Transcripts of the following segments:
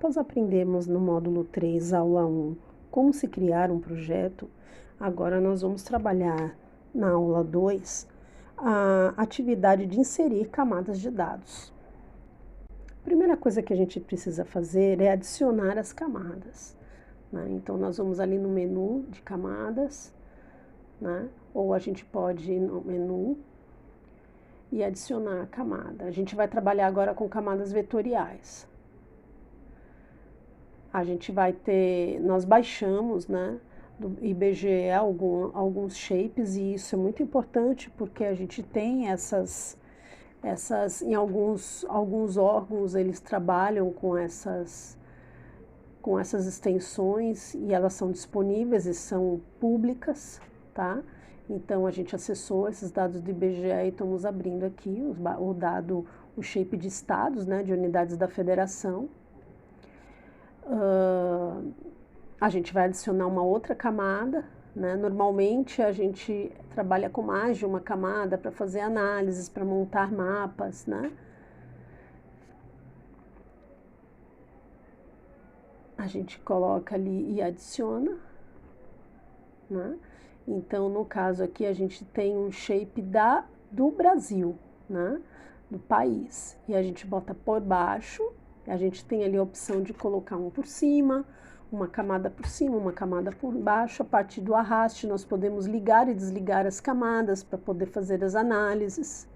Após aprendermos no módulo 3, aula 1, como se criar um projeto, agora nós vamos trabalhar na aula 2 a atividade de inserir camadas de dados. A primeira coisa que a gente precisa fazer é adicionar as camadas, né? Então, nós vamos ali no menu de camadas, né? Ou a gente pode ir no menu e adicionar a camada. A gente vai trabalhar agora com camadas vetoriais. A gente vai ter, nós baixamos, né, do IBGE alguns shapes, e isso é muito importante porque a gente tem em alguns órgãos eles trabalham com essas extensões e elas são disponíveis e são públicas, tá? Então a gente acessou esses dados do IBGE e estamos abrindo aqui o shape de estados, né, de unidades da federação. A gente vai adicionar uma outra camada, né? Normalmente a gente trabalha com mais de uma camada para fazer análises, para montar mapas, né? A gente coloca ali e adiciona, né? Então, no caso aqui, a gente tem um shape do Brasil, né? Do país. E a gente bota por baixo, a gente tem ali a opção de colocar um por cima, uma camada por cima, uma camada por baixo. A partir do arraste, nós podemos ligar e desligar as camadas para poder fazer as análises.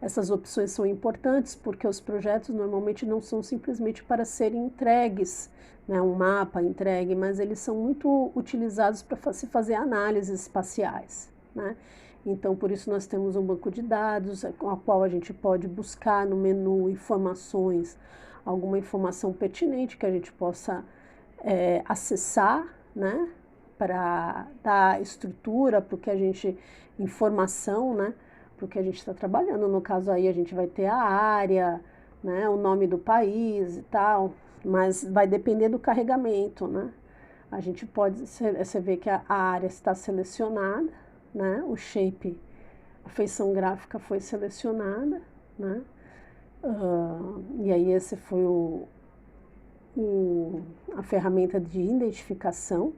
Essas opções são importantes porque os projetos normalmente não são simplesmente para serem entregues, né, um mapa entregue, mas eles são muito utilizados para se fazer análises espaciais, né? Então, por isso nós temos um banco de dados, com a qual a gente pode buscar no menu informações, alguma informação pertinente que a gente possa acessar, né, para dar estrutura para o que a gente, informação, né, para o que a gente está trabalhando. No caso aí a gente vai ter a área, né, o nome do país e tal, mas vai depender do carregamento, né. A gente pode, você vê que a área está selecionada, né, o shape, a feição gráfica foi selecionada, né, e aí esse foi a ferramenta de identificação,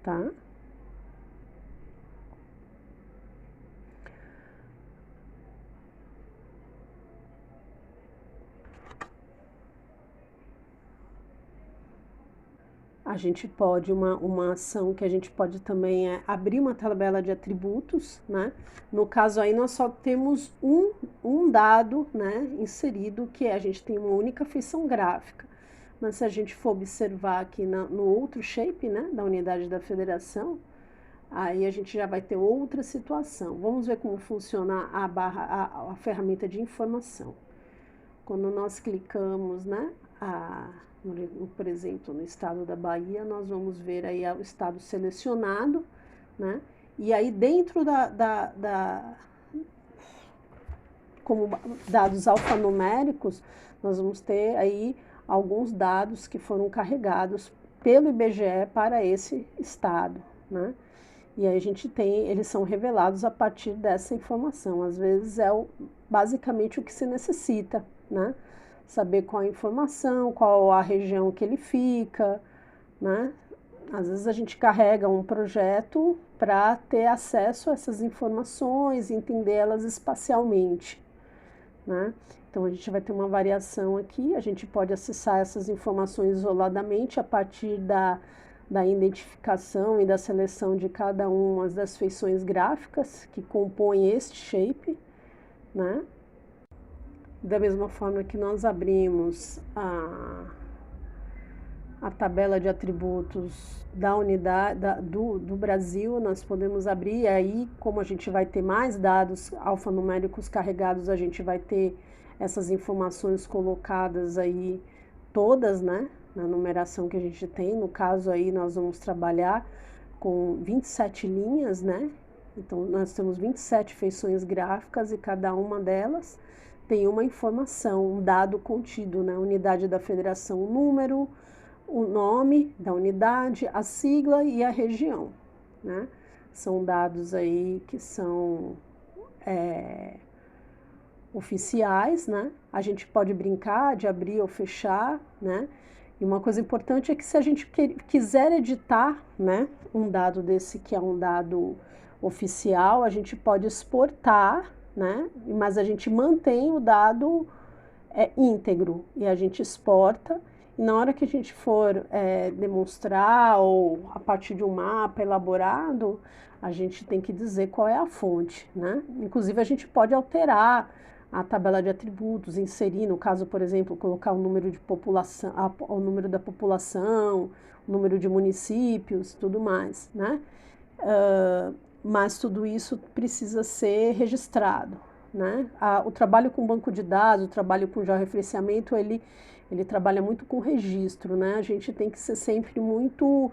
tá? A gente pode, uma ação que a gente pode também abrir uma tabela de atributos, né? No caso aí nós só temos um dado, né, inserido, que a gente tem uma única feição gráfica. Mas se a gente for observar aqui no outro shape, né, da unidade da federação, aí a gente já vai ter outra situação. Vamos ver como funciona a ferramenta de informação. Quando nós clicamos, né, por exemplo, no estado da Bahia, nós vamos ver aí o estado selecionado, né, e aí dentro como dados alfanuméricos, nós vamos ter aí alguns dados que foram carregados pelo IBGE para esse estado, né? E aí a gente tem, eles são revelados a partir dessa informação. Às vezes basicamente o que se necessita, né? Saber qual a informação, qual a região que ele fica, né? Às vezes a gente carrega um projeto para ter acesso a essas informações, entendê-las espacialmente, né? Então a gente vai ter uma variação aqui, a gente pode acessar essas informações isoladamente a partir da identificação e da seleção de cada uma das feições gráficas que compõem este shape, né? Da mesma forma que nós abrimos a tabela de atributos da unidade do Brasil, nós podemos abrir, e aí, como a gente vai ter mais dados alfanuméricos carregados, a gente vai ter essas informações colocadas aí todas, né, na numeração que a gente tem. No caso aí, nós vamos trabalhar com 27 linhas, né? Então, nós temos 27 feições gráficas e cada uma delas tem uma informação, um dado contido, né? Unidade da federação, o número, o nome da unidade, a sigla e a região, né? São dados aí que são oficiais, né? a gente pode brincar de abrir ou fechar, né? E uma coisa importante é que se a gente quiser editar, né, um dado desse que é um dado oficial, a gente pode exportar, né, mas a gente mantém o dado íntegro e a gente exporta. E na hora que a gente for demonstrar ou a partir de um mapa elaborado, a gente tem que dizer qual é a fonte, né? Inclusive a gente pode alterar a tabela de atributos, inserir, no caso, por exemplo, colocar o número de população, o número da população, o número de municípios, tudo mais, né? Mas tudo isso precisa ser registrado, né? O trabalho com banco de dados, o trabalho com georreferenciamento, ele trabalha muito com registro, né? A gente tem que ser sempre muito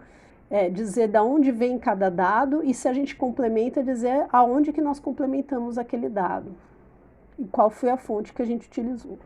dizer de onde vem cada dado e se a gente complementa, dizer aonde que nós complementamos aquele dado e qual foi a fonte que a gente utilizou.